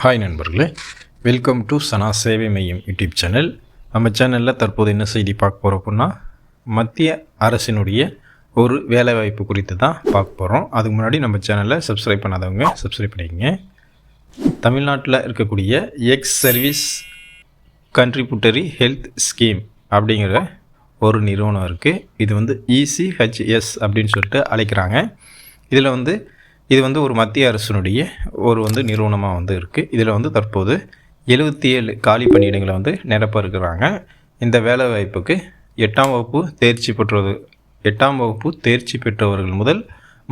Hi நண்பர்களே, welcome to சனா சேவை மையம் யூடியூப் சேனல். நம்ம சேனலில் தற்போது என்ன செய்தி பார்க்க போகிறோம் அப்படின்னா, மத்திய அரசினுடைய ஒரு வேலைவாய்ப்பு குறித்து தான் பார்க்க போகிறோம். அதுக்கு முன்னாடி நம்ம சேனலை சப்ஸ்கிரைப் பண்ணாதவங்க சப்ஸ்கிரைப் பண்ணிக்கங்க. தமிழ்நாட்டில் இருக்கக்கூடிய எக்ஸ் சர்வீஸ் கண்ட்ரிபியூட்டரி ஹெல்த் ஸ்கீம் அப்படிங்கிற ஒரு நிறுவனம் இருக்குது. இது ECHS அப்படின்னு சொல்லிட்டு அழைக்கிறாங்க. இது ஒரு மத்திய அரசினுடைய ஒரு நிறுவனமாக இருக்குது. இதில் தற்போது 77 காலி பணியிடங்களை நிரப்ப இருக்கிறாங்க. இந்த வேலைவாய்ப்புக்கு 8ஆம் வகுப்பு தேர்ச்சி பெற்றவர்கள் முதல்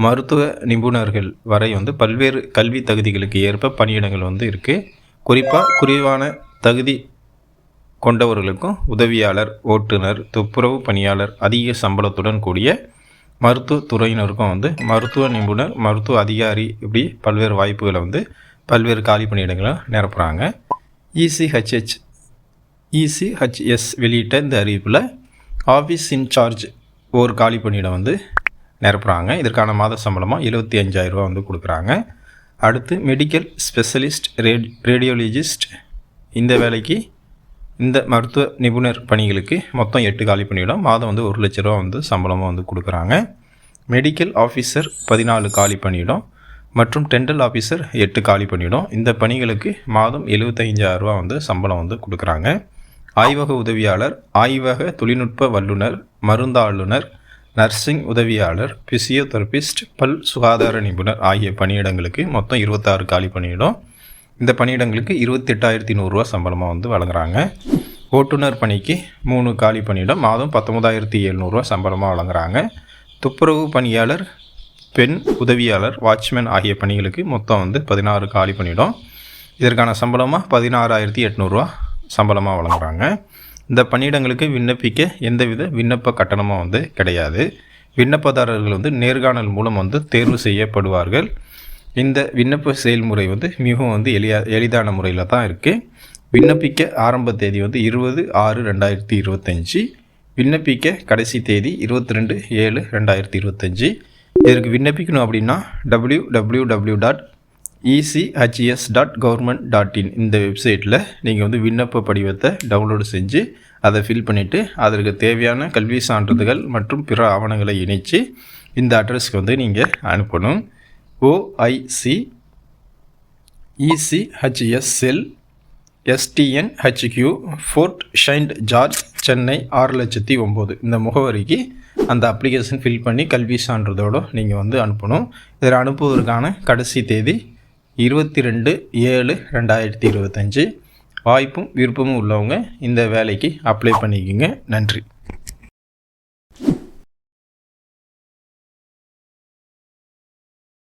மருத்துவ நிபுணர்கள் வரை பல்வேறு கல்வி தகுதிகளுக்கு ஏற்ப பணியிடங்கள் இருக்குது. குறிப்பாக குறைவான தகுதி கொண்டவர்களுக்கும் உதவியாளர், ஓட்டுநர், துப்புரவு பணியாளர், அதிக சம்பளத்துடன் கூடிய மருத்துவத்துறையினருக்கும் மருத்துவ நிபுணர், மருத்துவ அதிகாரி, இப்படி பல்வேறு வாய்ப்புகளை பல்வேறு காலி பணியிடங்களை நிரப்புகிறாங்க. ECHS வெளியிட்ட இந்த அறிவிப்பில் ஆஃபீஸ் இன்சார்ஜ் ஒரு காலி பணியிடம் நிரப்புகிறாங்க. இதற்கான மாத சம்பளமாக 75,000 ரூபா கொடுக்குறாங்க. அடுத்து மெடிக்கல் ஸ்பெஷலிஸ்ட், ரேடியோலஜிஸ்ட், இந்த வேலைக்கு இந்த மருத்துவ நிபுணர் பணிகளுக்கு மொத்தம் 8 காலி பணியிடம், மாதம் 1 லட்ச ரூபா சம்பளமாக கொடுக்குறாங்க. மெடிக்கல் ஆஃபீஸர் 14 காலி பணியிடம் மற்றும் டென்டல் ஆஃபீஸர் 8 காலி பணியிடம். இந்த பணிகளுக்கு மாதம் 75,000 ரூபா சம்பளம் கொடுக்குறாங்க. ஆய்வக உதவியாளர், ஆய்வக தொழில்நுட்ப வல்லுநர், மருந்தாளுநர், நர்சிங் உதவியாளர், பிசியோதெரபிஸ்ட், பல் சுகாதார நிபுணர் ஆகிய பணியிடங்களுக்கு மொத்தம் 26 காலி பணியிடம். இந்த பணியிடங்களுக்கு 28,100 ரூபா சம்பளமாக வழங்குறாங்க. ஓட்டுநர் பணிக்கு 3 காலி பணியிடம், மாதம் 19,700 ரூபா சம்பளமாக வழங்குறாங்க. துப்புரவு பணியாளர், பெண் உதவியாளர், வாட்ச்மேன் ஆகிய பணிகளுக்கு மொத்தம் 16 காலி பணியிடம். இதற்கான சம்பளமாக 16,800 ரூபா சம்பளமாக வழங்குறாங்க. இந்த பணியிடங்களுக்கு விண்ணப்பிக்க எந்தவித விண்ணப்ப கட்டணமும் கிடையாது. விண்ணப்பதாரர்கள் நேர்காணல் மூலம் தேர்வு செய்யப்படுவார்கள். இந்த விண்ணப்ப செயல்முறை மிகவும் எளிதான முறையில் தான் இருக்குது. விண்ணப்பிக்க ஆரம்ப தேதி 20/6/2025. விண்ணப்பிக்க கடைசி தேதி 22/7/2025. இதற்கு விண்ணப்பிக்கணும் அப்படின்னா www.echs.government.in இந்த வெப்சைட்டில் நீங்கள் விண்ணப்ப படிவத்தை டவுன்லோடு செஞ்சு அதை ஃபில் பண்ணிவிட்டு அதற்கு தேவையான கல்வி சான்றிதழ்கள் மற்றும் பிற ஆவணங்களை இணைத்து இந்த அட்ரஸ்க்கு நீங்கள் அனுப்பணும். OIC ECHS செல் STNHQ ஃபோர்ட் ஷைண்ட் ஜார்ஜ், சென்னை 6,09,000 இந்த முகவரிக்கு அந்த அப்ளிகேஷன் ஃபில் பண்ணி கல்வி சான்றிதழோடு நீங்கள் அனுப்பணும். இதில் அனுப்புவதற்கான கடைசி தேதி 22/7/2025. வாய்ப்பும் விருப்பமும் உள்ளவங்க இந்த வேலைக்கு அப்ளை பண்ணிக்கோங்க. நன்றி.